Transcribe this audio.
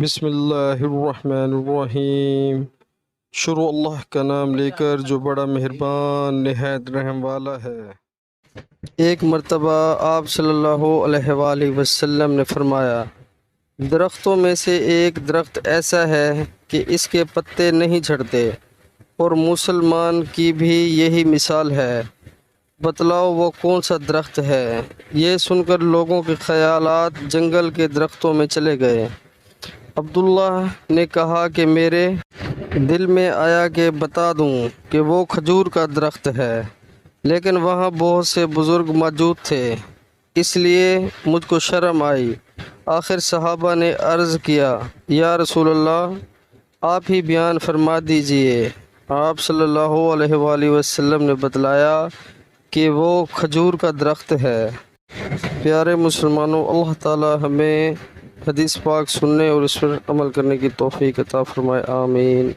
بسم اللہ الرحمن الرحیم۔ شروع اللہ کا نام لے کر جو بڑا مہربان نہایت رحم والا ہے۔ ایک مرتبہ آپ صلی اللہ علیہ وآلہ وسلم نے فرمایا، درختوں میں سے ایک درخت ایسا ہے کہ اس کے پتے نہیں جھڑتے، اور مسلمان کی بھی یہی مثال ہے، بتلاؤ وہ کون سا درخت ہے؟ یہ سن کر لوگوں کے خیالات جنگل کے درختوں میں چلے گئے۔ عبداللہ نے کہا کہ میرے دل میں آیا کہ بتا دوں کہ وہ کھجور کا درخت ہے، لیکن وہاں بہت سے بزرگ موجود تھے، اس لیے مجھ کو شرم آئی۔ آخر صحابہ نے عرض کیا، یا رسول اللہ، آپ ہی بیان فرما دیجئے۔ آپ صلی اللہ علیہ وآلہ وسلم نے بتلایا کہ وہ کھجور کا درخت ہے۔ پیارے مسلمانوں، اللہ تعالی ہمیں حدیث پاک سننے اور اس پر عمل کرنے کی توفیق عطا فرمائے، آمین۔